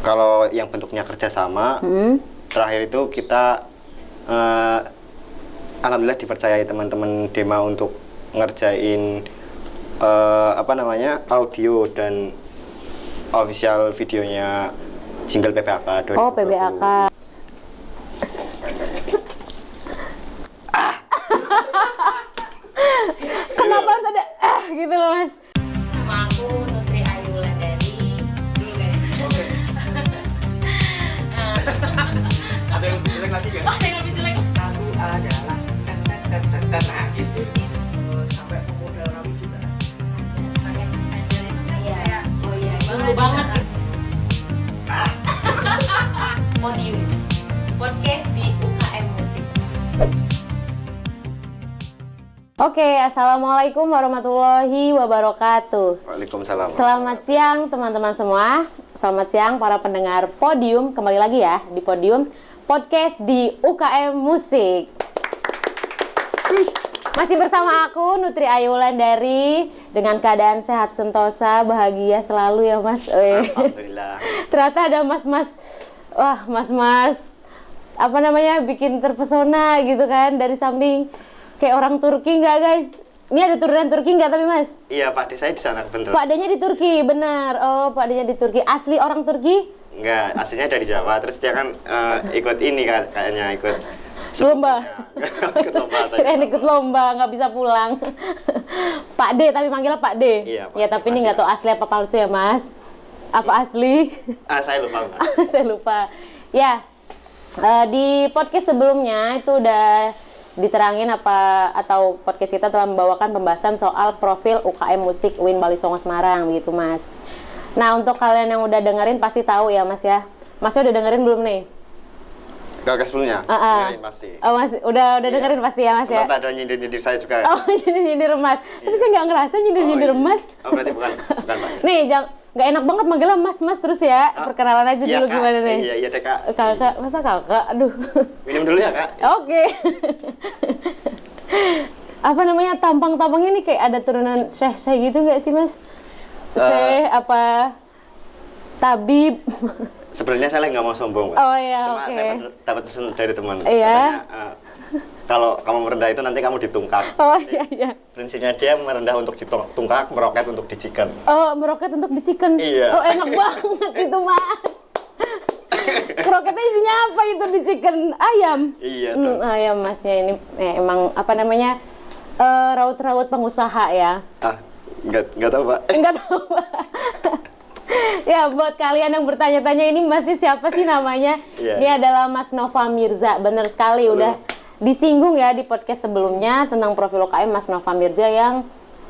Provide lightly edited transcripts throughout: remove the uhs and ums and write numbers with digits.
Kalau yang bentuknya kerjasama, terakhir itu kita alhamdulillah dipercayai teman-teman Dema untuk ngerjain audio dan official videonya jingle PBAK 2020. Oh, PBAK. Kenapa harus ada gitu loh, Mas? Nama aku Nutri Ayu Wulandari. Ada yang lebih jelek lagi kan? Oh, yang lebih jelek. Aku adalah nah gitu. Sampai modal rambut juga. Iya. Oh iya, baru banget. Podium podcast di UKM Musik. Oke, assalamualaikum warahmatullahi wabarakatuh. Waalaikumsalam. Selamat siang teman-teman semua. Selamat siang para pendengar Podium. Kembali lagi ya di Podium podcast di UKM Musik. Masih bersama aku Nutri Ayu Wulandari dengan keadaan sehat sentosa, bahagia selalu ya Mas. Alhamdulillah. Ternyata ada mas-mas, wah mas-mas apa namanya bikin terpesona gitu kan dari samping kayak orang Turki nggak guys? Ini ada turunan Turki nggak tapi Mas? Iya Pak D, saya di sana bener. Pak D-nya di Turki, benar. Oh Pak D-nya di Turki, asli orang Turki? Enggak, aslinya dari Jawa. Terus dia kan ikut ini kayaknya ikut Lomba. ikut lomba. Kirain ikut lomba, nggak bisa pulang. Pak D, tapi manggilnya Pak D. Iya, Pak Ya D, tapi ini masih. nggak tahu asli apa palsu ya Mas? Apa asli? Saya lupa Pak. Saya lupa. Ya, di podcast sebelumnya itu udah diterangin atau podcast kita telah membawakan pembahasan soal profil UKM Musik UIN Bali Songo Semarang begitu Mas. Nah untuk kalian yang udah dengerin pasti tahu ya Mas ya. Masnya udah dengerin belum nih? Gak sebelumnya? Dengerin pasti. Oh Mas, udah dengerin pasti ya Mas ya. Sempat ada nyindir-nyindir saya juga. Oh nyindir Mas. Tapi saya nggak ngerasa nyindir iya. Mas. Oh berarti bukan Pak. Nih nggak enak banget manggilnya Mas terus ya. Perkenalan aja Iya, dulu Kak. gimana nih? Iya deh Kak. Kakak, masa kakak? Aduh. Minum dulu ya Kak. Oke. Apa namanya tampang-tampangnya nih kayak ada turunan syekh gitu nggak sih Mas? Syekh apa? Tabib. Sebenarnya saya nggak mau sombong Pak. Oh iya, Cuma oke. saya dapat pesan dari teman. Iya. Katanya, kalau kamu merendah itu nanti kamu ditungkak. Oh iya. Prinsipnya dia merendah untuk ditungkak, meroket untuk dicikan. Oh meroket untuk di chicken. Iya. Oh enak banget itu Mas. Kroketnya isinya apa itu di chicken? Ayam. Iya dong. Ayam Masnya ini emang apa namanya raut-raut pengusaha ya. Nggak tahu Pak. Enggak tahu. Ya buat kalian yang bertanya-tanya ini masih siapa sih namanya? Iya. Ini adalah Mas Nova Mirza. Bener sekali udah disinggung ya di podcast sebelumnya tentang profil UKM Mas Nova Mirza yang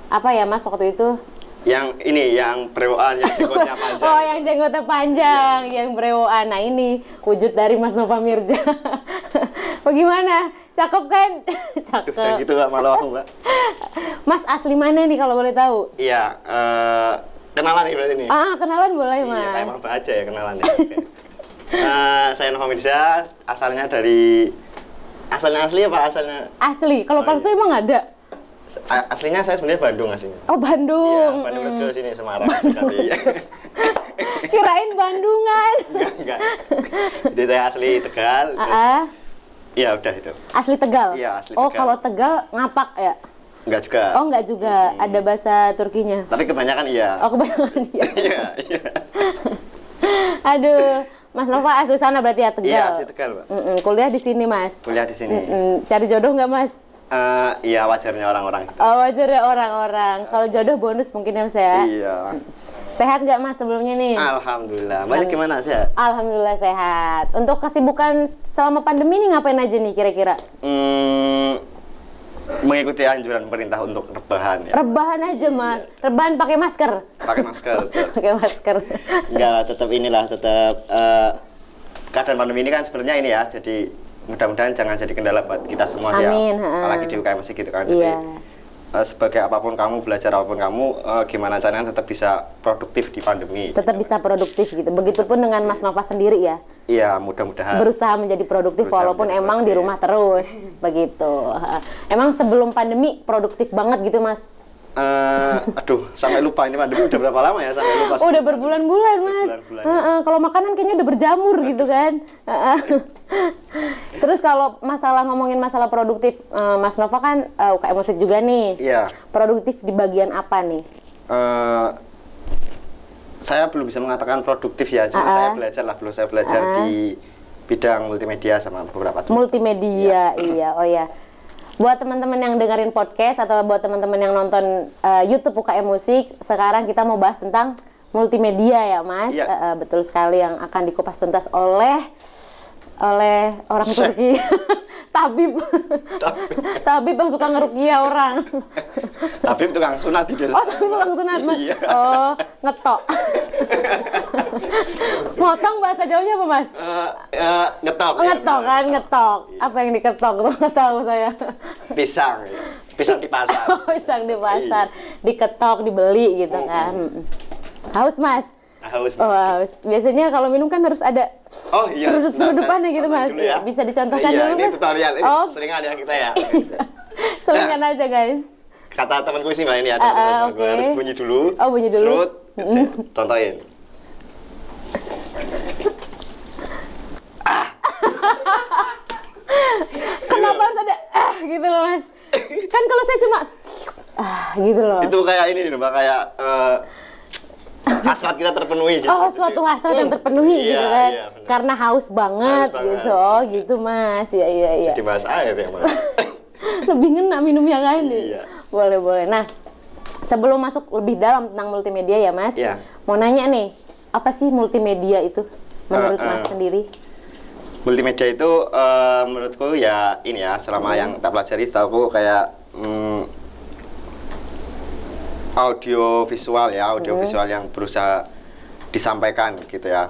apa ya Mas waktu itu? Yang ini, yang brewokan, yang jenggotnya panjang. Oh yang jenggotnya panjang, yang brewokan. Nah ini wujud dari Mas Nova Mirza. Bagaimana? Cakep kan? Aduh, Cakep. jangan gitu Pak, malu aku Pak. Mas asli mana nih kalau boleh tahu? Iya, kenalan nih berarti nih. Kenalan boleh Iya, Mas. kayak Mbak aja ya kenalan ya. Oke. Saya Nova Mirza, asalnya asli ya Pak, asalnya. Asli, kalau Oh, palsu iya. emang ada? Aslinya saya sebenarnya Bandung aslinya. Oh Bandung. Iya, Bandung Rejo sini Semarang. Tapi Kirain Bandungan. enggak. Jadi saya asli Tegal. Terus, iya udah itu. Asli Tegal? Iya, asli Oh Tegal. kalau Tegal ngapak ya? Enggak juga. Oh enggak juga, ada bahasa Turkinya? Tapi kebanyakan iya. Oh kebanyakan dia. Iya. Aduh, Mas Nova asli sana berarti ya Tegal? Iya, asli Tegal Pak. Kuliah di sini Mas? Kuliah di sini. Cari jodoh nggak Mas? Iya wajarnya orang-orang gitu. Oh wajar ya orang-orang, kalau jodoh bonus mungkin ya Mas ya? Iya. Sehat nggak Mas sebelumnya nih? Alhamdulillah. Masnya gimana sehat? Alhamdulillah sehat. Untuk kesibukan selama pandemi ini ngapain aja nih kira-kira? Mengikuti anjuran pemerintah untuk rebahan ya. Rebahan aja Mas, rebahan pakai masker? Pakai masker. Pakai masker. Enggak lah, tetap keadaan pandemi ini kan sebenarnya ini ya, jadi mudah-mudahan jangan jadi kendala buat kita semua sih Amin, ya. Apalagi di UKM Musik gitu kan. Jadi Iya. Sebagai apapun kamu, belajar apapun kamu, gimana caranya tetap bisa produktif di pandemi. Tetap bisa produktif gitu. Begitupun dengan Mas Nova sendiri ya. Iya, mudah-mudahan. Berusaha menjadi produktif Berusaha walaupun menjadi emang di produktif. rumah terus. Begitu. Emang sebelum pandemi produktif banget gitu Mas? aduh, sampai lupa ini pandemi udah berapa lama ya sampai lupa. Oh, udah berbulan-bulan, Mas. Berbulan-bulan, ya. Kalau makanan kayaknya udah berjamur gitu kan. Terus kalau ngomongin masalah produktif, Mas Nova kan UKM musik juga nih. Iya. Produktif di bagian apa nih? Saya belum bisa mengatakan produktif ya, cuma saya belajar di bidang multimedia sama beberapa teman. Multimedia, iya, oh ya. Buat teman-teman yang dengerin podcast atau buat teman-teman yang nonton YouTube UKM Musik, sekarang kita mau bahas tentang multimedia ya, Mas. Iya. Betul sekali, yang akan dikupas tuntas oleh orang Turki. Tabib yang suka ngeruqyah orang. Tabib tukang sunat di desa. Oh, tabib tukang sunat, Mas. Iya. Oh, ngetok. Motong bahasa Jawanya apa, Mas? Ngetok. Ngetok kan, ngetok. Apa yang diketok tuh? Nggak tahu saya. Pisang. Ya. Pisang di pasar. Pisang di pasar, diketok, dibeli gitu kan. Haus, Mas? Haus. Oh, haus. Biasanya kalau minum kan harus ada serudup-serudupannya gitu, Mas. Ya. Bisa dicontohkan dulu, Ini Mas? tutorial, ini Oh. seringan ya kita ya. Selingan aja, guys. Kata temanku sih Mbak ini ada. Oke. Harus bunyi dulu. Oh, bunyi dulu. Serut. Saya contohin. Kenapa harus ada gitu loh, Mas? Kan kalau saya cuma gitu loh. Itu kayak ini nih Mbak, kayak hasrat kita terpenuhi gitu. Oh, suatu hasrat yang terpenuhi Iya, gitu kan. iya, benar. Karena haus banget, Haus banget. gitu. Oh, gitu, Mas. Iya. Di bahas air ya Mbak. Lebih ngena minumnya kan nih. Iya. Boleh. Nah, sebelum masuk lebih dalam tentang multimedia ya, Mas. Iya. Mau nanya nih, apa sih multimedia itu menurut Mas sendiri? Multimedia itu menurutku ya ini ya, selama yang tak pelajari setahu kayak audio visual yang berusaha disampaikan gitu ya.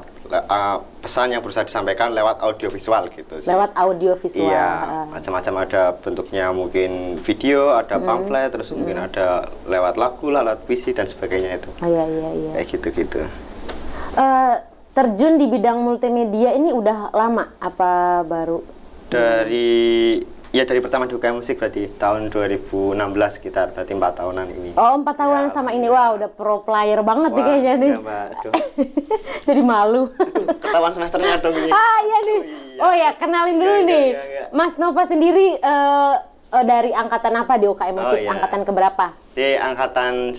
Pesan yang berusaha disampaikan lewat audio visual gitu sih. Lewat audio visual. Iya, macam-macam, ada bentuknya, mungkin video, ada pamflet, terus mungkin ada lewat lagu, lewat puisi dan sebagainya itu. Oh, iya. Kayak gitu-gitu. Terjun di bidang multimedia ini udah lama apa baru? Dari pertama di UKM Musik berarti tahun 2016 sekitar, berarti 4 tahunan ini. Oh, 4 tahunan Ya, sama ini. Wah, udah pro player banget nih kayaknya nih. Iya, Mbak. Aduh. Jadi malu. Ketahuan semesternya dong ini. Iya nih. Oh ya, kenalin dulu nih. Enggak. Mas Nova sendiri dari angkatan apa di UKM Musik? iya. Angkatan keberapa? Jadi angkatan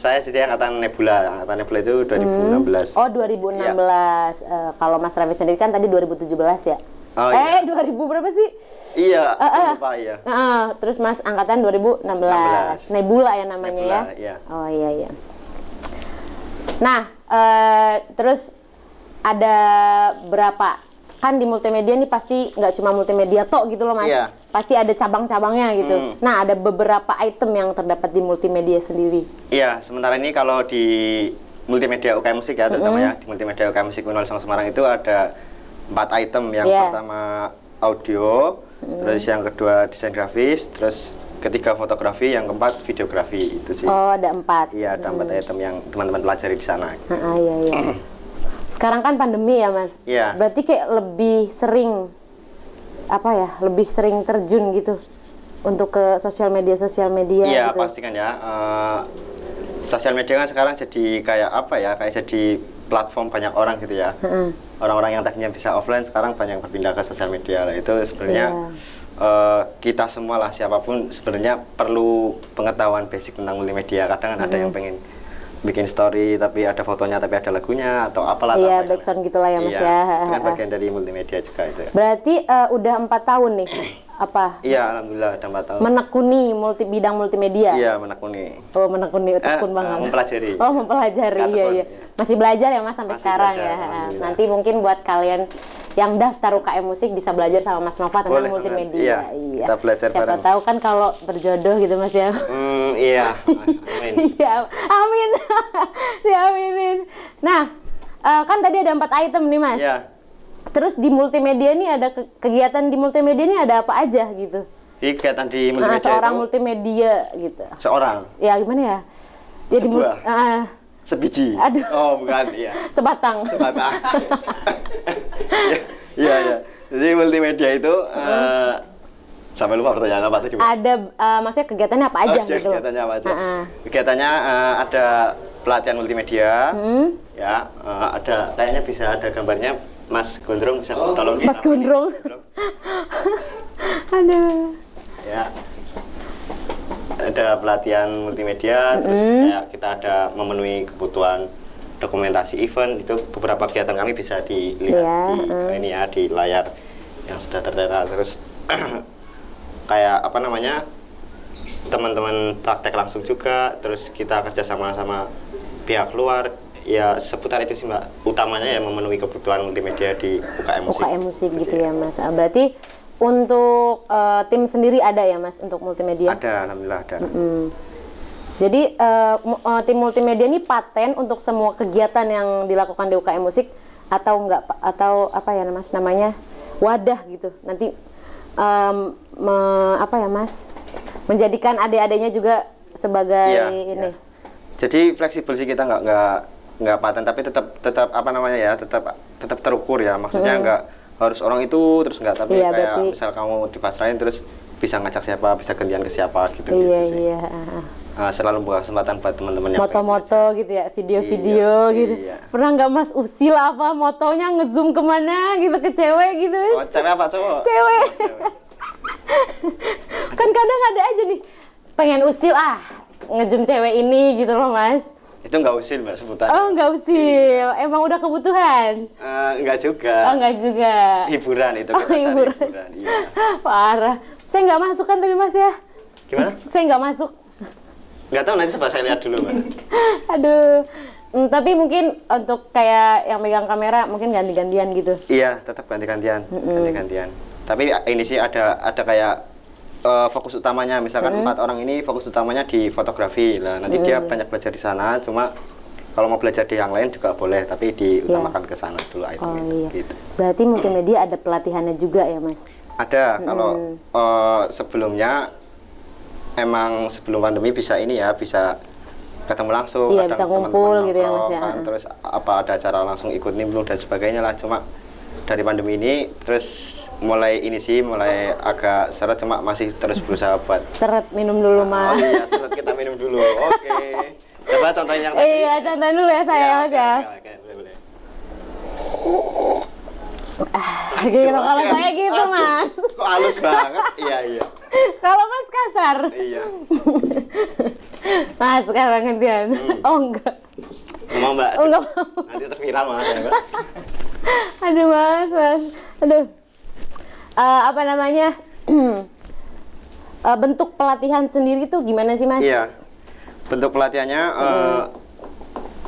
Nebula. Angkatan Nebula itu 2016. Oh, 2016. Kalau Mas Raffi sendiri kan tadi 2017 ya? Oh, iya. 2000 berapa sih? Iya, lupa ya. Terus Mas angkatan 2016. 16. Nebula ya namanya Nebula, ya? iya. Oh iya. Nah, terus ada berapa? Kan di multimedia nih pasti nggak cuma multimedia tok gitu loh, Mas. Iya. Pasti ada cabang-cabangnya gitu. Nah, ada beberapa item yang terdapat di multimedia sendiri. Iya, sementara ini kalau di multimedia UKM Musik ya, terutama ya, di multimedia UKM Musik Unwal Songo Semarang itu ada 4 item. Yang pertama audio, terus yang kedua desain grafis, terus ketiga fotografi, yang keempat videografi, itu sih. Oh, ada 4. Iya, ada 4 item yang teman-teman pelajari di sana. Iya. Sekarang kan pandemi ya, Mas. Iya. Berarti kayak lebih sering lebih sering terjun gitu untuk ke sosial media Iya, gitu. pasti kan ya. Sosial media kan sekarang jadi kayak kayak jadi platform banyak orang gitu ya. Orang-orang yang tadinya bisa offline sekarang banyak berpindah ke sosial media. Itu sebenarnya kita semua lah, siapapun sebenarnya perlu pengetahuan basic tentang multimedia. Kadang kan ada yang pengen bikin story tapi ada fotonya tapi ada lagunya atau apalah. Iya, backsound gitulah ya, Mas ya. Itu kan bagian dari multimedia juga itu ya. Berarti udah 4 tahun nih Iya, alhamdulillah udah 4 tahun. menekuni bidang multimedia. Iya, menekuni. Oh, menekuni, tekun banget. Mempelajari. Oh, mempelajari. Nggak tekun, Iya. iya. Masih belajar ya, Mas, sampai Masih sekarang belajar, ya. alhamdulillah. Nanti mungkin buat kalian yang daftar UKM Musik bisa belajar sama Mas Nova tentang Boleh banget. multimedia. Iya, kita belajar Siapa bareng. tahu kan kalau berjodoh gitu, Mas ya. Iya. Amin. Iya, amin. Diaminin. Nah, kan tadi ada 4 item nih, Mas. Iya. Terus di multimedia nih ada kegiatan di multimedia nih ada apa aja gitu? Jadi kegiatan di multimedia Seorang itu multimedia gitu. seorang, Ya gimana ya? Ya di Sebuah. sebiji. Aduh. Oh, bukan, iya. Sebatang. Sebatang. Iya. Jadi multimedia itu Sampai lupa pertanyaan apa tadi, Bu? Ada maksudnya kegiatannya apa aja gitu loh. Kegiatannya apa aja? Heeh. Kegiatannya ada pelatihan multimedia, ya, ada kayaknya bisa ada gambarnya Mas Gondrong, bisa tolong Mas Gondrong. Aduh. Ya, ada pelatihan multimedia, terus kayak kita ada memenuhi kebutuhan dokumentasi event, itu beberapa kegiatan kami bisa dilihat di ini ya, di layar yang sudah tertera. Terus kayak apa namanya, teman-teman praktek langsung juga, terus kita kerja sama pihak luar, ya seputar itu sih Mbak, utamanya ya memenuhi kebutuhan multimedia di UKM Musik. UKM Musik gitu ya Mas. Berarti untuk tim sendiri ada ya Mas untuk multimedia? Ada, alhamdulillah ada. Jadi tim multimedia ini paten untuk semua kegiatan yang dilakukan di UKM Musik atau enggak, atau apa ya Mas namanya, wadah gitu nanti apa ya Mas, menjadikan adik-adiknya juga sebagai ini. Jadi fleksibel sih, kita nggak paten, tapi tetap apa namanya ya, tetap terukur ya, maksudnya nggak harus orang itu terus nggak, tapi kayak misal kamu dipasrahin terus bisa ngajak siapa, bisa gantian ke siapa gitu. Iya. Selalu buka kesempatan buat teman-teman yang moto-moto gitu ya, video-video gitu. Pernah nggak Mas usil apa motonya ngezoom kemana gitu ke cewek gitu? Oh, cewek apa cowok? Cewek. Kan kadang ada aja nih pengen usil ngezoom cewek ini gitu loh Mas. Itu nggak usil Mbak sebutannya. Oh nggak usil, emang udah kebutuhan? Nggak juga. Oh nggak juga. Hiburan itu. Hiburan. Iya. Parah. Saya nggak masuk kan tapi Mas ya? Gimana? Saya nggak masuk. Nggak tahu, nanti coba saya lihat dulu Mbak. Aduh. Tapi mungkin untuk kayak yang megang kamera mungkin ganti-gantian gitu. Iya, tetap ganti-gantian. Tapi ini sih ada kayak fokus utamanya, misalkan 4 orang ini fokus utamanya di fotografi lah, nanti dia banyak belajar di sana, cuma kalau mau belajar di yang lain juga boleh, tapi diutamakan ke sana dulu Iya. gitu. Berarti multimedia ada pelatihannya juga ya Mas? Ada, kalau sebelumnya emang sebelum pandemi bisa ini ya, bisa ketemu langsung, iya, bisa ngumpul gitu ya Mas ya. Terus apa ada acara langsung ikut nimbrung dan sebagainya lah, cuma dari pandemi ini terus mulai agak seret, cuma masih terus berusaha buat seret minum dulu Mas. Oh iya, seret, kita minum dulu. Oke. Coba contohin yang tadi. Iya, contohin dulu ya saya Mas ya. Oke, boleh. Gitu, kalau saya gitu Mas. Kok halus banget? Iya. Kalau Mas kasar. Iya. Mas sekarang gantian. Oh enggak. Mau Mbak? Oh enggak. Nanti terviral malah ya Mbak. Aduh Mas. Aduh. Apa namanya? Bentuk pelatihan sendiri tuh gimana sih Mas? Iya. Bentuk pelatihannya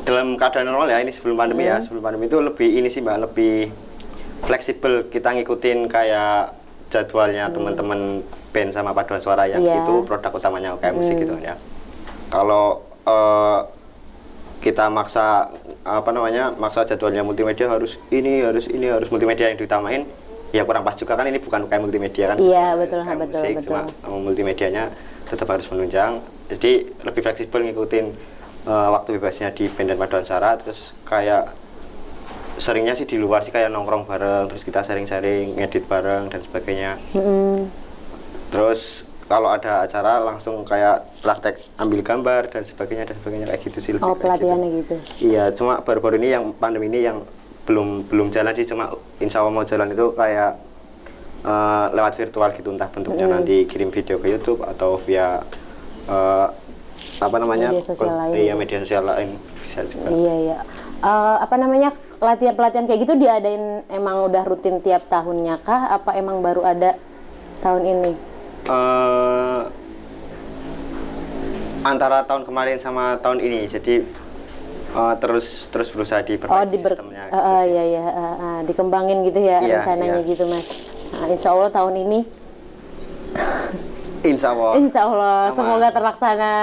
dalam keadaan normal ya, ini sebelum pandemi ya. Sebelum pandemi itu lebih ini sih Mbak, lebih fleksibel, kita ngikutin kayak jadwalnya teman-teman band sama paduan suara yang itu produk utamanya UKM Musik gitu ya. Kalau kita maksa jadwalnya multimedia harus multimedia yang diutamain, ya kurang pas juga kan, ini bukan UKM multimedia kan. Iya, betul. Cuma multimedianya tetap harus menunjang. Jadi lebih fleksibel ngikutin waktu bebasnya di band dan paduan suara, terus kayak seringnya sih di luar sih, kayak nongkrong bareng, terus kita sharing-sharing, ngedit bareng dan sebagainya. Terus kalau ada acara langsung kayak praktek ambil gambar dan sebagainya kayak gitu sih. Oh, pelatihannya gitu. Iya, cuma baru-baru ini yang pandemi ini yang belum jalan sih, cuma insya Allah mau jalan itu kayak lewat virtual gitu, entah bentuknya nanti kirim video ke YouTube atau via media sosial lain. Iya, media sosial lain bisa juga. Iya. Pelatihan kayak gitu diadain emang udah rutin tiap tahunnya kah? Apa emang baru ada tahun ini? Antara tahun kemarin sama tahun ini, jadi terus berusaha diperbaiki sistemnya. Iya, dikembangin gitu ya, rencananya gitu Mas. Nah, insya Allah tahun ini. Insya Allah. Semoga terlaksana.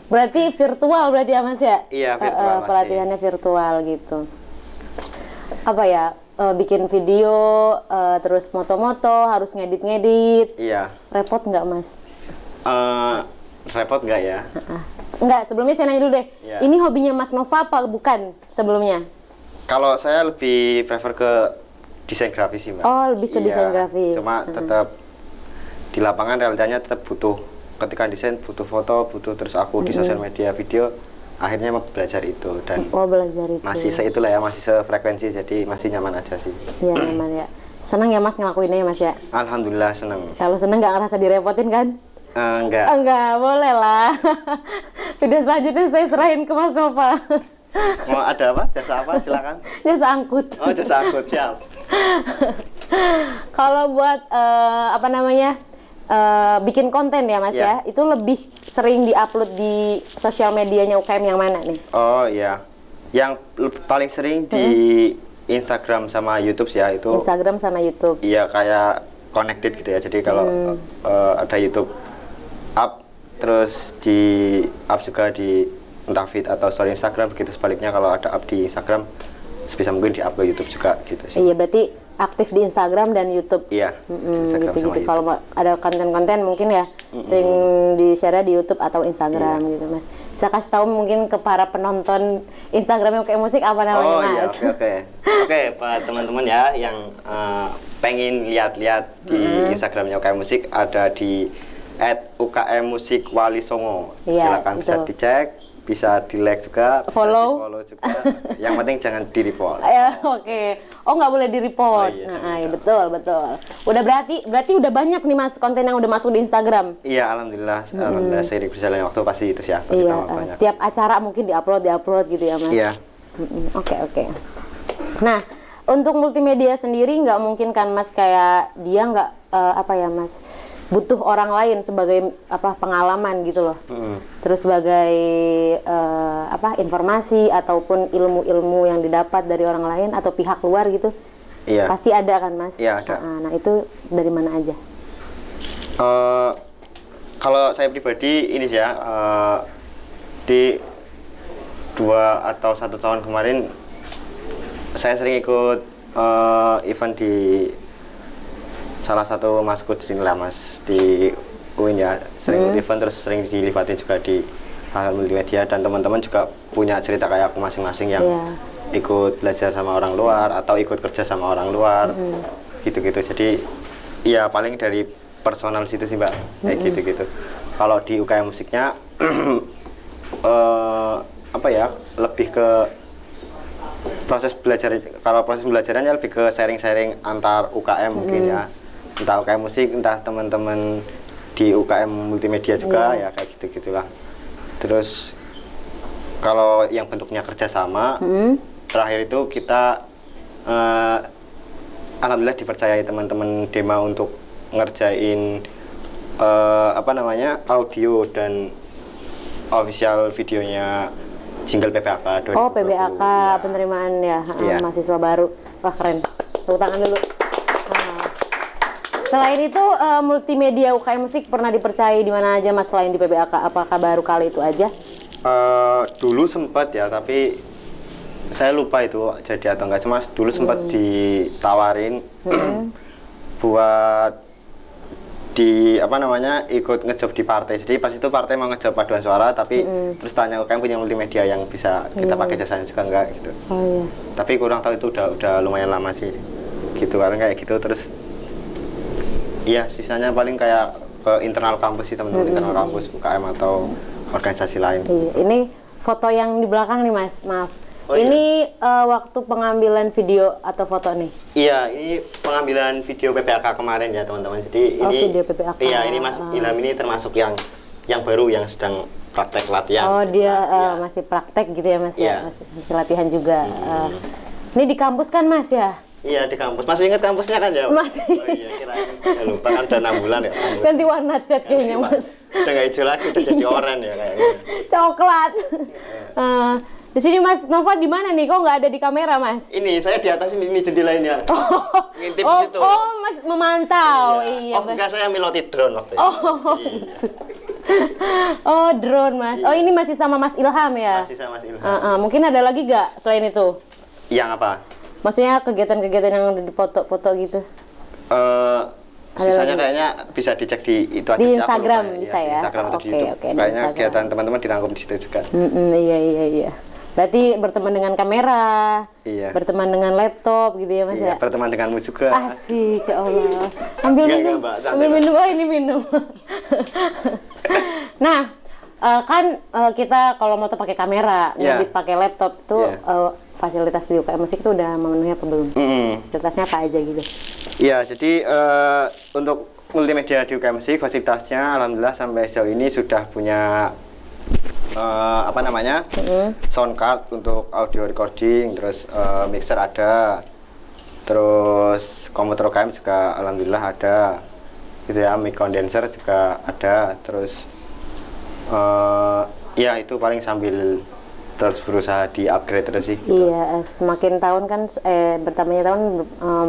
Berarti virtual berarti ya Mas ya? Iya, virtual. Pelatihannya virtual gitu. Apa ya? Bikin video, terus moto-moto, harus ngedit-ngedit. Iya. Repot nggak Mas? Repot nggak ya? Enggak, sebelumnya saya nanya dulu deh. Iya. Ini hobinya Mas Nova apa bukan sebelumnya? Kalau saya lebih prefer ke desain grafis sih, Mbak. Oh, lebih ke desain grafis. Cuma tetap di lapangan realitanya tetap butuh, ketika desain butuh foto, butuh, terus aku di sosial media video, akhirnya mau belajar itu dan belajar itu. masih itulah ya, masih sefrekuensi, jadi masih nyaman aja sih. Iya, nyaman ya. Senang ya Mas ngelakuinnya ya Mas ya? Alhamdulillah seneng. Kalau seneng nggak ngerasa direpotin kan? Enggak. Enggak, boleh lah. Video selanjutnya saya serahin ke Mas Nova. Mau ada apa? Jasa apa? Silakan. Jasa angkut. Oh, jasa angkut, siap. Kalau buat bikin konten ya Mas Ya. ya, itu lebih sering diupload di sosial medianya UKM yang mana nih? Oh iya, yang paling sering di Instagram sama YouTube sih ya, itu Instagram sama YouTube. iya kayak connected gitu ya. Jadi kalau ada YouTube up, terus di up juga di entah feed atau story Instagram, begitu sebaliknya kalau ada up di Instagram sebisa mungkin di up ke YouTube juga gitu sih. Iya, berarti aktif di Instagram dan YouTube. Iya, Instagram sama Gitu-gitu. YouTube. Kalau ada konten-konten mungkin ya sering di-share di YouTube atau Instagram gitu Mas. Bisa kasih tahu mungkin ke para penonton Instagramnya UKM Musik apa namanya Oh iya, Mas? oke. Oke, buat teman-teman ya yang pengen lihat-lihat di Instagramnya UKM Musik, ada di @UKM-Musik-Wali-Songo. Iya, Silakan bisa itu. dicek, bisa di-like juga, bisa Follow. di-follow juga. Yang penting jangan di-report. Ya, oke. Oh, nggak boleh di-report. Oh, iya, Nah, jangan iya, betul. Udah berarti udah banyak nih Mas konten yang udah masuk di Instagram. Iya, alhamdulillah seiring berjalannya waktu pasti itu sih ya, pasti Iya, tambah banyak. setiap acara mungkin diupload gitu ya Mas. Iya. Oke. Nah, untuk multimedia sendiri nggak mungkin kan Mas kayak dia nggak Mas butuh orang lain sebagai pengalaman gitu loh. Terus sebagai informasi ataupun ilmu-ilmu yang didapat dari orang lain atau pihak luar gitu. Iya. Pasti ada kan Mas? Iya, ada. Nah, itu dari mana aja? Kalau saya pribadi ini sih ya, di 2 atau 1 tahun kemarin saya sering ikut event di salah satu maskud sini lah Mas, di UIN ya, sering ikut event, terus sering dilibatin juga di hal multimedia, dan teman-teman juga punya cerita kayak aku masing-masing yang ikut belajar sama orang luar atau ikut kerja sama orang luar gitu-gitu. Jadi ya paling dari personal situ sih Mbak, kayak gitu-gitu. Kalau di UKM Musiknya lebih ke proses belajar. Kalau proses belajarannya lebih ke sharing-sharing antar UKM mungkin ya, entah UKM musik, entah teman-teman di UKM multimedia juga ya, kayak gitu-gitulah. Terus kalau yang bentuknya kerjasama, terakhir itu kita alhamdulillah dipercayai teman-teman Dema untuk ngerjain audio dan official videonya jingle PBAK 2020. Oh, PBAK ya. penerimaan ya, Iya. mahasiswa baru. Wah, keren. Tepuk tangan dulu. Nah. Selain itu multimedia UKM Musik pernah dipercayai di mana aja Mas selain di PBAK? Apakah baru kali itu aja? Dulu sempat ya, tapi saya lupa itu jadi atau enggak. Cuma dulu sempat ditawarin buat ikut ngejob di partai. Jadi pas itu partai mau ngejob paduan suara, tapi terus tanya UKM punya multimedia yang bisa kita pakai jasanya juga enggak gitu. Oh iya. Tapi kurang tahu itu udah lumayan lama sih gitu, karena kayak gitu. Terus iya, sisanya paling kayak ke internal kampus sih, teman-teman internal kampus UKM atau organisasi lain. Iya. Ini foto yang di belakang nih Mas, maaf. Oh, ini waktu pengambilan video atau foto nih? Iya, ini pengambilan video PBAK kemarin ya teman-teman. Jadi ini video PBAK. Iya, ini Mas Ilham ini termasuk yang baru yang sedang praktek latihan. Oh, dia Iya. masih praktek gitu ya Mas Iya. ya, masih latihan juga. Ini di kampus kan Mas ya? Iya, di kampus. Masih ingat kampusnya kan ya? Masih. Oh iya, kirain. Ya, lupa kan udah 6 bulan ya. Ganti warna cat kayaknya Mas. Udah nggak hijau lagi, udah jadi oranye ya kayaknya. Coklat. Di sini Mas Nova di mana nih? Kok nggak ada di kamera Mas? Ini saya di atas ini jendela ini ya. Ngintip di situ. Oh, Mas memantau. Iya. Oh, enggak, saya miloti drone waktu itu. Oh, Iya. Oh, drone Mas. Oh, ini masih sama Mas Ilham ya? Masih sama Mas Ilham. Mungkin ada lagi nggak selain itu? Yang apa? Maksudnya kegiatan-kegiatan yang udah dipoto-foto gitu? Sisanya kayaknya bisa dicek di itu aja Di sih, aku Instagram lupa bisa ya? Di Instagram atau di Oke, YouTube. oke, di Kayaknya Instagram. kegiatan teman-teman dirangkum di situ juga. Iya. Berarti berteman dengan kamera, Iya. berteman dengan laptop gitu ya Mas Iya, ya? berteman denganmu juga. Asik, ya Allah. Ambil Enggak, minum, Mbak, santai, ambil Mbak. minum, oh ini minum. Nah, kan kita kalau mau pakai kamera, Iya. ngedit pakai laptop tuh Iya. fasilitas di UKM Musik itu udah memenuhi apa belum? Fasilitasnya apa aja gitu? Iya, jadi untuk multimedia di UKM Musik fasilitasnya alhamdulillah sampai sejauh ini sudah punya apa namanya? Sound card untuk audio recording, terus mixer ada. Terus komputer UKM juga alhamdulillah ada. Gitu ya, mic condenser juga ada. Terus ya itu paling sambil terus berusaha di-upgrade terus sih. Gitu. Iya, semakin tahun kan bertambahnya tahun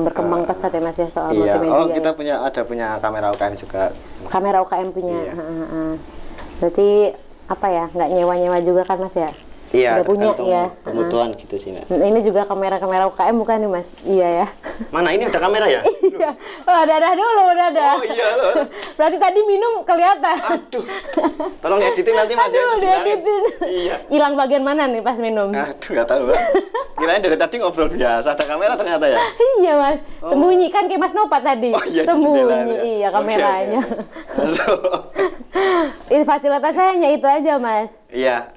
berkembang pesat ya Mas ya soal Iya, multimedia. kita ya. punya kamera UKM juga. Kamera UKM punya. Iya. Berarti apa ya? Nggak nyewa-nyewa juga kan Mas ya? Iya, Udah punya tergantung ya. kebutuhan gitu sih, Mbak. Ini juga kamera-kamera UKM bukan nih Mas? Iya ya. Mana ini ada kamera ya? Iya. Oh, dadah dulu, dadah. Oh iya loh. Berarti tadi minum kelihatan. Aduh. Tolong editin nanti Mas ya. Aduh, dibilangin. dieditin. Iya. Hilang bagian mana nih pas minum? Aduh, nggak tahu, Mbak. Kirain dari tadi ngobrol biasa, ada kamera ternyata ya. Iya Mas, sembunyi kan kayak Mas Nopat tadi. Oh iya, di sembunyi, jendela ya. iya Oke, kameranya. oke. Ini fasilitasnya hanya itu aja Mas. Iya,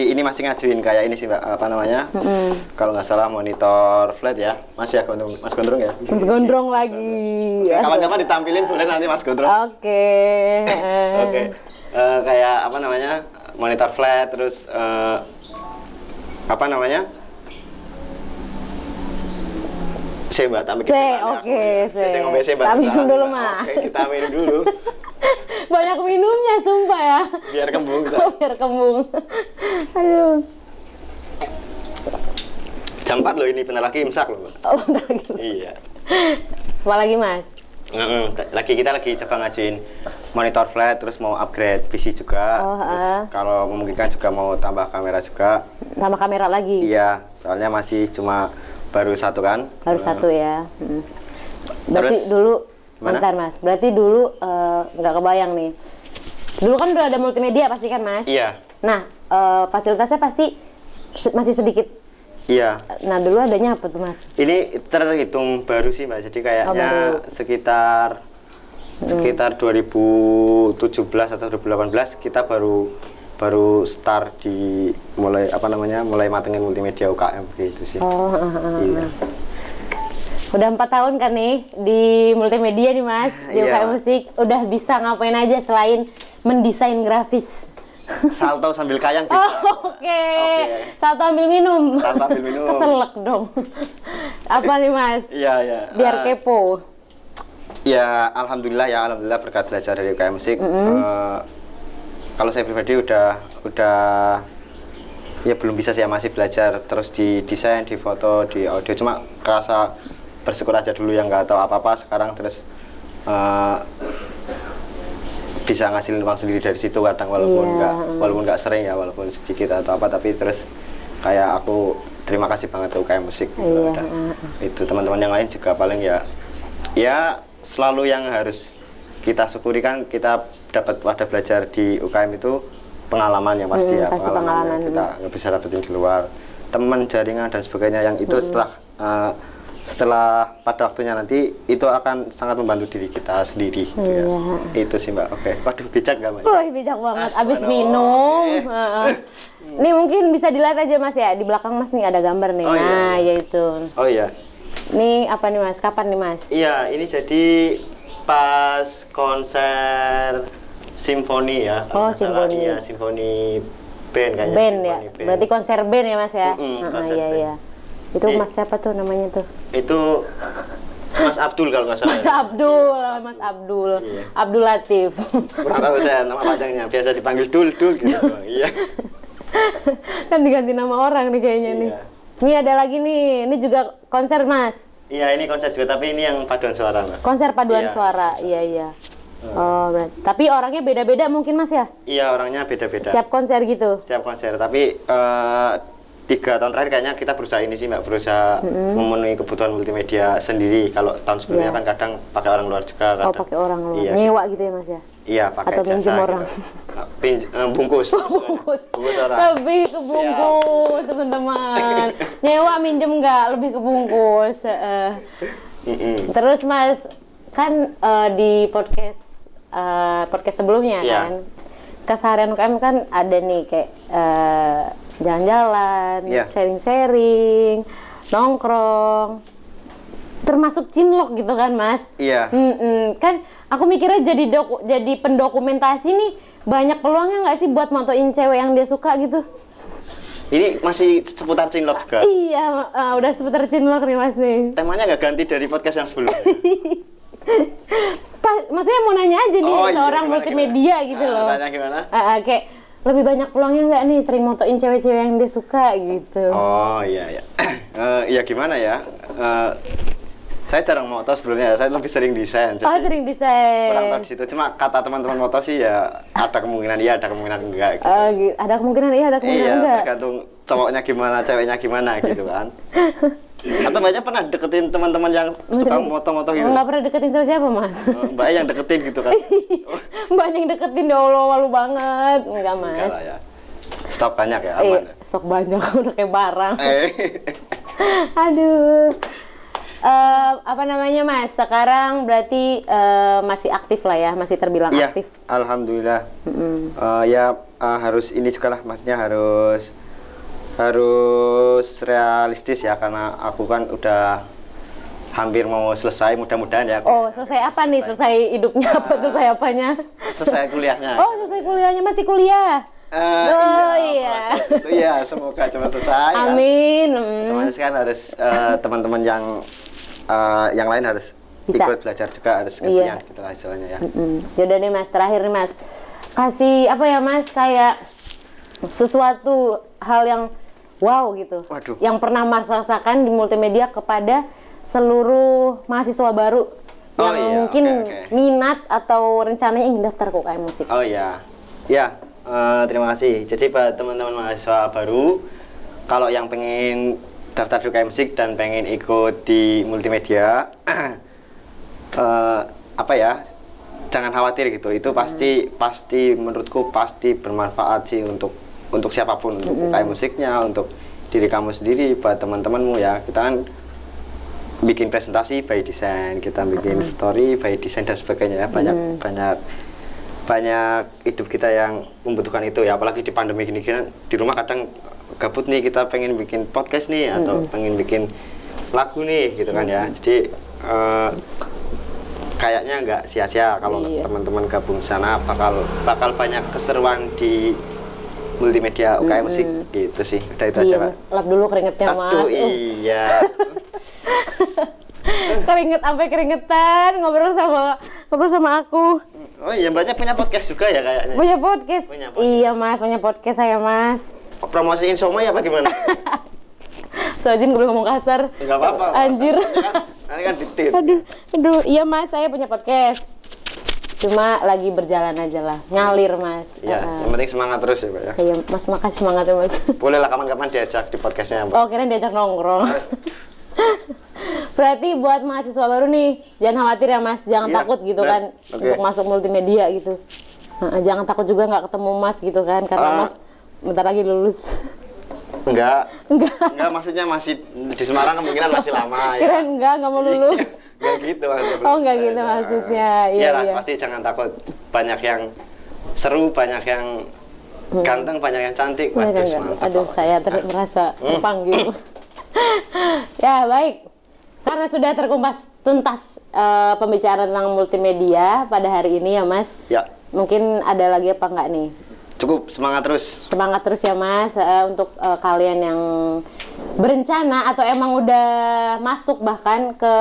ini masih ngajuin kayak ini sih, Mbak, apa namanya? Kalau nggak salah monitor flat ya. Mas ya, Mas Gondrong ya. Mas Gondrong lagi. Kapan-kapan ditampilin boleh nanti Mas Gondrong. Oke. Oke. Kayak apa namanya? Monitor flat, terus apa namanya? Mbak, tak mikir. Oke, Saya ngombe Mbak. tak minum dulu Mbak. Mas. Oke, kita minum dulu. Banyak minumnya sumpah ya. Biar kembung. Oh, biar kembung. Aduh. Jam 4 loh ini, bentar lagi imsak loh, Mbak. Oh, bentar lagi. Iya. Apa lagi Mas? Kita lagi coba ngajuin monitor flat, terus mau upgrade PC juga. Terus kalau memungkinkan juga mau tambah kamera juga. Sama kamera lagi? Iya, soalnya masih cuma baru satu kan. Baru satu ya. Berarti Terus, dulu, gimana? bentar Mas, berarti dulu nggak kebayang nih. Dulu kan udah ada multimedia pasti kan Mas? Iya. Nah, fasilitasnya pasti masih sedikit. Iya. Nah, dulu adanya apa tuh Mas? Ini terhitung baru sih Mbak, jadi kayaknya baru. sekitar 2017 atau 2018 kita baru start di mulai matengin multimedia UKM gitu sih. Iya. Udah 4 tahun kan nih di multimedia nih Mas, di Iya. UKM Musik. Udah bisa ngapain aja selain mendesain grafis? Salto sambil kayang bisa. Oke. Salto ambil minum. Salto ambil minum. Keselak dong. Apa nih Mas? Iya, iya. Biar kepo. Ya, alhamdulillah berkat belajar dari UKM Musik. Kalau saya pribadi udah ya belum bisa sih ya, masih belajar terus di desain, di foto, di audio. Cuma kerasa bersyukur aja dulu yang nggak tahu apa-apa, sekarang terus bisa ngasilin uang sendiri dari situ kadang walaupun nggak sering ya, walaupun sedikit atau apa, tapi terus kayak aku terima kasih banget ke UKM Musik. Iya. Itu teman-teman yang lain juga paling ya selalu yang harus kita syukuri kan, kita dapat wadah belajar di UKM itu pengalaman yang pasti ya, pasti pengalaman yang pengalaman. kita nggak bisa dapetin di luar, teman, jaringan dan sebagainya yang itu setelah pada waktunya nanti itu akan sangat membantu diri kita sendiri gitu ya. Itu sih Mbak. Oke. Waduh, bijak nggak Mbak? Wah, bijak banget. Abis Subhanallah. minum. Oke. Nih mungkin bisa dilihat aja Mas ya, di belakang Mas nih ada gambar nih. Oh, iya. Nah, ya itu. Oh iya. Nih apa nih Mas? Kapan nih Mas? Iya, ini jadi pas konser simfoni ya. Oh, kalau nggak salah. simfoni. Iya, simfoni band kayaknya. Band ya. simfoni band. Berarti konser band ya Mas ya? konser Iya band. iya. Itu Mas siapa tuh namanya tuh? Itu Mas Abdul kalau nggak salah. Mas Abdul, Mas Abdul. Iya. Abdul Latif. Kurang tahu saya nama panjangnya, biasa dipanggil Dul gitu. Iya. Kan diganti nama orang nih kayaknya nih. Iya. Nih ada lagi nih. Ini juga konser Mas. Iya, ini konser juga, tapi ini yang paduan suara, Mbak. Konser paduan Iya. suara. Iya iya. Oh, berarti. Tapi orangnya beda-beda mungkin Mas ya? Iya, orangnya beda-beda. Setiap konser gitu. Setiap konser, tapi 3 tahun terakhir kayaknya kita berusaha ini sih Mbak, berusaha memenuhi kebutuhan multimedia sendiri. Kalau tahun sebelumnya Iya. kan kadang pakai orang luar juga. Oh, Kadang. pakai orang luar. Iya, Nyewa gitu ya Mas ya? Iya, pakai Atau jasa minjem gitu. orang. bungkus. Bungkus. Bungkus orang. Lebih ke bungkus, teman-teman. Nyewa minjem nggak, lebih ke bungkus. Terus Mas, kan di podcast sebelumnya Iya. kan, keseharian UKM kan ada nih kayak jalan-jalan, Iya. sharing-sharing, nongkrong, termasuk cinlok gitu kan Mas? Iya. Kan aku mikirnya jadi pendokumentasi nih, banyak peluangnya nggak sih buat motoin cewek yang dia suka gitu? Ini masih seputar cinlok juga. Iya, udah seputar cinlok nih Mas nih. Temanya nggak ganti dari podcast yang sebelumnya. Maksudnya mau nanya aja nih, Oh, iya, seorang gimana, multimedia gimana? gitu loh. Tanya gimana? Kayak lebih banyak peluangnya nggak nih sering motoin cewek-cewek yang dia suka gitu? Oh iya. Ya gimana ya? Saya jarang moto sebenarnya, saya lebih sering desain. Oh, sering desain. Kurang tahu di situ. Cuma kata teman-teman moto sih ya ada kemungkinan iya, ada kemungkinan enggak. Gitu. Ada kemungkinan iya, ada kemungkinan Iya, enggak. tergantung cowoknya gimana, ceweknya gimana gitu kan. Atau Mbaknya pernah deketin teman-teman yang suka moto-moto gitu? Nggak pernah deketin sama siapa Mas? Mbaknya yang deketin gitu kan? Mbaknya yang deketin, ya Allah, malu banget. Enggak Mas. Enggak lah ya. Stok banyak ya, aman. Stok banyak, udah kayak barang. Eh. Aduh. Apa namanya Mas? Sekarang berarti masih aktif lah ya, masih terbilang Iya, aktif. alhamdulillah. Harus ini juga lah, maksudnya harus realistis ya, karena aku kan udah hampir mau selesai, mudah-mudahan ya. Oh, selesai apa nih? Selesai hidupnya apa? Selesai apanya? Selesai kuliahnya. Oh, selesai kuliahnya, masih kuliah. Iya. Iya, semoga cepat selesai. Amin. Teman kan harus teman-teman yang lain harus Bisa. ikut belajar juga, harus gantian gitu lah istilahnya ya. Yaudah nih Mas, terakhir nih Mas, kasih apa ya Mas, kayak sesuatu hal yang wow gitu, Waduh. yang pernah Mas rasakan di multimedia kepada seluruh mahasiswa baru Oh, yang iya, mungkin oke. minat atau rencananya ingin daftar ke UKM Musik. Oh iya, ya terima kasih. Jadi buat teman-teman mahasiswa baru, kalau yang pengen daftar di UKM Musik dan pengen ikut di multimedia, apa ya, jangan khawatir gitu. Itu pasti menurutku pasti bermanfaat sih untuk siapapun, untuk UKM musiknya, untuk diri kamu sendiri, buat teman-temanmu ya. Kita kan bikin presentasi by design, kita bikin story by design dan sebagainya ya. Banyak hidup kita yang membutuhkan itu ya, apalagi di pandemi gini di rumah kadang gabut nih, kita pengen bikin podcast nih atau pengen bikin lagu nih gitu kan ya. Jadi kayaknya nggak sia-sia kalau teman-teman gabung sana, bakal banyak keseruan di multimedia UKM Musik gitu sih. Udah itu aja, Pak. Mas, lap dulu keringetnya Mas. Aduh, iya. Keringet sampai keringetan ngobrol sama aku. Oh iya, Mbaknya punya podcast juga ya kayaknya. Punya podcast. Punya podcast. Iya Mas, punya podcast saya Mas. Promosiin Somai apa gimana? Soalnya gue ngomong kasar. Enggak apa-apa. Anjir. Nanti kan ditit. Aduh, iya Mas, saya punya podcast. Cuma lagi berjalan aja lah, ngalir Mas. Ya, yang penting semangat terus ya, Pak ya. Iya Mas, makasih semangatnya Mas. Boleh lah kapan-kapan diajak di podcastnya, Mbak. Oh, kirain diajak nongkrong. Berarti buat mahasiswa baru nih, jangan khawatir ya Mas, jangan Iya, takut gitu bener. kan untuk masuk multimedia gitu. Jangan takut juga nggak ketemu Mas gitu kan, karena Mas bentar lagi lulus. Enggak, maksudnya masih di Semarang, kemungkinan masih lama ya. Kirain nggak mau lulus. Enggak gitu maksudnya. Oh, nggak gitu maksudnya. Iya, Iyalah, iya. pasti jangan takut. Banyak yang seru, banyak yang ganteng, banyak yang cantik. Waduh, mantap. Aduh, saya merasa terpanggil. Ya, baik. Karena sudah terkupas tuntas pembicaraan tentang multimedia pada hari ini ya, Mas. Ya, Mungkin ada lagi apa nggak nih? cukup semangat terus. Semangat terus ya, Mas, untuk kalian yang berencana atau emang udah masuk bahkan ke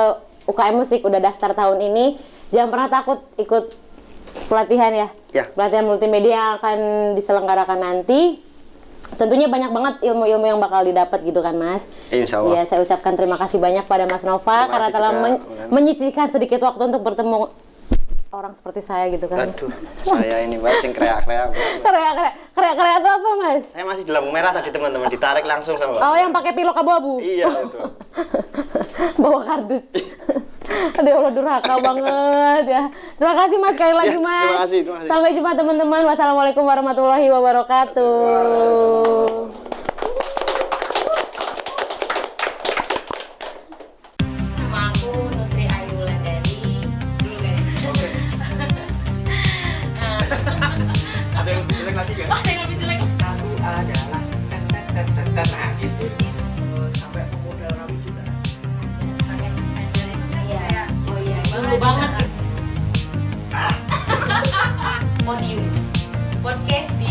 UKM Musik, udah daftar tahun ini, jangan pernah takut ikut pelatihan ya. Ya. Pelatihan multimedia yang akan diselenggarakan nanti. Tentunya banyak banget ilmu-ilmu yang bakal didapat gitu kan Mas. Insya Allah. Ya, saya ucapkan terima kasih banyak pada Mas Nova Terima karena kasih telah juga, menyisihkan sedikit waktu untuk bertemu orang seperti saya gitu kan. Aduh, saya ini Mbak sing kreak-kreak. Kreak itu apa Mas? Saya masih di lampu merah tadi teman-teman, ditarik langsung sama Mbak. Oh, yang pakai pilok abu-abu. Iya itu. Bawa kardus. Aduh, ya Allah, durhaka banget ya. Terima kasih Mas sekali lagi Ya, Mas. terima kasih, terima kasih. Sampai jumpa teman-teman. Wassalamualaikum warahmatullahi wabarakatuh. Nama aku Nutri Ayu Wulandari. Dulu guys. Ada yang lebih jelek lagi kan? Oh, yang lebih jelek. Lalu adalah nah gitu. Sampai pemodal rambut juga. Iya. Oh iya. Dulu banget. Podium. Podcast di